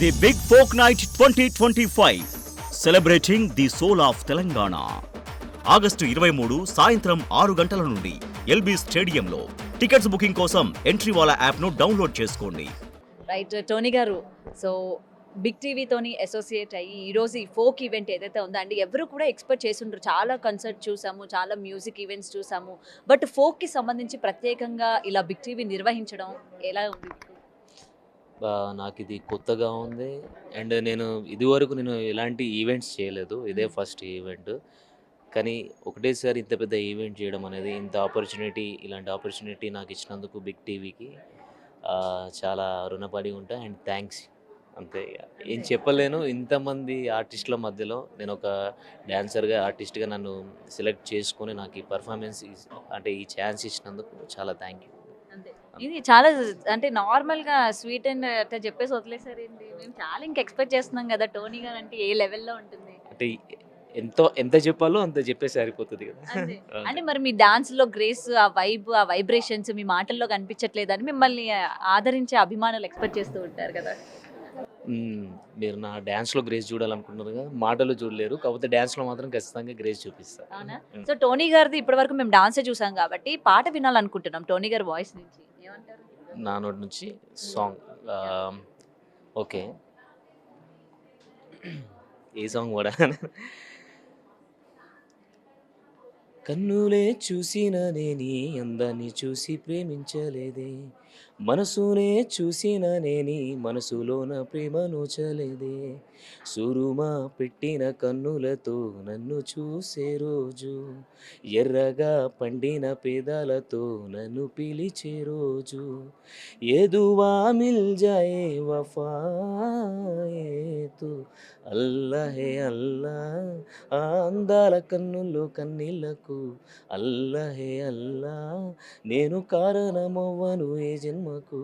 The big folk night 2025 celebrating the soul of Telangana. August 23 సాయంత్రం 6 గంటల నుండి ఎల్బీ స్టేడియంలో. టికెట్స్ బుకింగ్ కోసం ఎంట్రీవాలా యాప్ను డౌన్లోడ్ చేసుకోండి. రైట్ టోనీ గారు, సో బిగ్ టీవీతోని అసోసియేట్ అయ్యి ఈరోజు ఈ ఫోక్ ఈవెంట్ ఏదైతే ఉందో అండి, ఎవరు కూడా ఎక్స్పెక్ట్ చేస్తుండ్రు. చాలా కన్సర్ట్ చూసాము, చాలా మ్యూజిక్ ఈవెంట్స్ చూసాము, బట్ ఫోక్కి సంబంధించి ప్రత్యేకంగా ఇలా బిగ్ టీవీ నిర్వహించడం ఎలా ఉంది? నాకు ఇది కొత్తగా ఉంది. అండ్ ఇదివరకు నేను ఎలాంటి ఈవెంట్స్ చేయలేదు. ఇదే ఫస్ట్ ఈవెంట్. కానీ ఒకటేసారి ఇంత పెద్ద ఈవెంట్ చేయడం అనేది, ఇలాంటి ఆపర్చునిటీ నాకు ఇచ్చినందుకు బిగ్ టీవీకి చాలా రుణపడి ఉంటా. అండ్ థ్యాంక్స్, అంతే. ఏం చెప్పలేను. ఇంతమంది ఆర్టిస్టుల మధ్యలో నేను ఒక డాన్సర్గా, ఆర్టిస్ట్గా నన్ను సెలెక్ట్ చేసుకొని నాకు ఈ పర్ఫార్మెన్స్ ఈ ఛాన్స్ ఇచ్చినందుకు చాలా థ్యాంక్ యూ. ఇది చాలా అంటే నార్మల్గా స్వీట్ అండ్ అట్లా చెప్పేసి వదిలేసారండి. మేము చాలా ఇంకా ఎక్స్పెక్ట్ చేస్తున్నాం కదా టోనీ గారు అంటే ఏ లెవెల్లో ఉంటుంది అంటే ఎంత చెప్పాలో అంత చెప్పేసి సరిపోతుంది కదా. అంటే మరి మీ డాన్స్ లో గ్రేస్, ఆ వైబ్, ఆ వైబ్రేషన్స్ మీ మాటల్లో కనిపించట్లేదని మిమ్మల్ని ఆదరించే అభిమానులు ఎక్స్పెక్ట్ చేస్తూ ఉంటారు కదా. మీరు నా డ్యాన్స్లో గ్రేస్ చూడాలనుకుంటున్నారు కదా, మాటలు చూడలేరు. కాకపోతే డ్యాన్స్లో మాత్రం ఖచ్చితంగా గ్రేస్ చూపిస్తారు. అవునా? సో టోనీ గారిది ఇప్పటి వరకు మేము డాన్సే చూసాం కాబట్టి పాట వినాలనుకుంటున్నాం టోనీ గారి వాయిస్ నుంచి. ఏమంటారు? నా నోటి నుంచి సాంగ్. ఓకే, ఏ సాంగ్ కూడా కన్నులే చూసిన నేని అందాన్ని చూసి ప్రేమించలేదే, మనసునే చూసిన నేని మనసులోన ప్రేమ నోచలేదే, సురుమా పెట్టిన కన్నులతో నన్ను చూసే రోజు, ఎర్రగా పండిన పేదాలతో నన్ను పిలిచే రోజు, ఏదువా మిల్ జాయే వఫాయే తు అల్లా హే అల్లా, ఆ అందాల కన్నుల్లో కన్నీళ్లకు అల్లా హే అల్లా, నేను కారణమవ్వను ఏ జన్మకు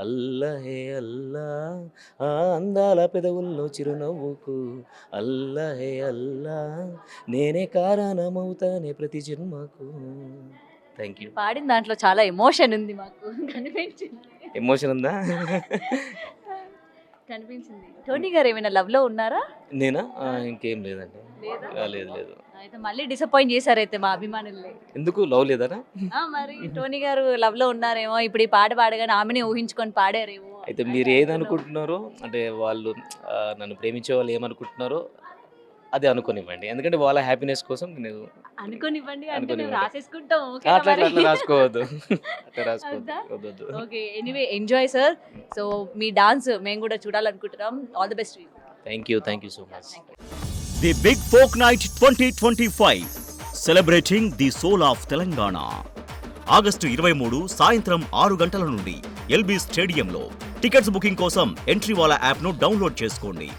అల్లా హే అల్లా, ఆ అందాల పెదవుల్లో చిరునవ్వుకు అల్లా హే అల్లా, నేనే కారణమవుతానే ప్రతి జన్మకు. Thank you. పాడిన దాంట్లో చాలా ఎమోషన్ ఉంది, మాకు కనిపించింది. ఎమోషన్ ఉందా? కనిపించింది. టోనీ గారు ఏమైనా లవ్ లో ఉన్నారా? నేనా? ఇంకేం లేదండి. లేదు. అయితే మళ్ళీ డిసప్పాయింట్ చేశారైతే మా అభిమానుల్ని. ఎందుకు? లవ్ లేదనా? మరి టోనీ గారు లవ్ లో ఉన్నారేమో, ఇప్పుడు ఈ పాట పాడగానే ఆమెనే ఊహించుకొని పాడారేమో. అయితే మీరు ఏదనుకుంటున్నారో, అంటే వాళ్ళు నన్ను ప్రేమించే వాళ్ళు ఏమనుకుంటున్నారో అదే అనుకోనివ్వండి. ఎందుకంటే వాళ్ళ హ్యాపీనెస్ కోసం నేను అనుకోనివ్వండి అంటే మేము రాసేసుకుంటాం. అట్లా రాసుకోవద్దు. అట్లా రాసుకోవద్దు. Okay, anyway enjoy sir. So మీ డాన్స్ మేము కూడా చూడాలనుకుంటున్నాం. All the best. Thank you so much. The big folk night 2025 celebrating the soul of Telangana. August 23 సాయంత్రం 6 గంటల నుండి ఎల్బీ స్టేడియంలో. టికెట్స్ బుకింగ్ కోసం ఎంట్రీవాలా యాప్ను డౌన్లోడ్ చేసుకోండి.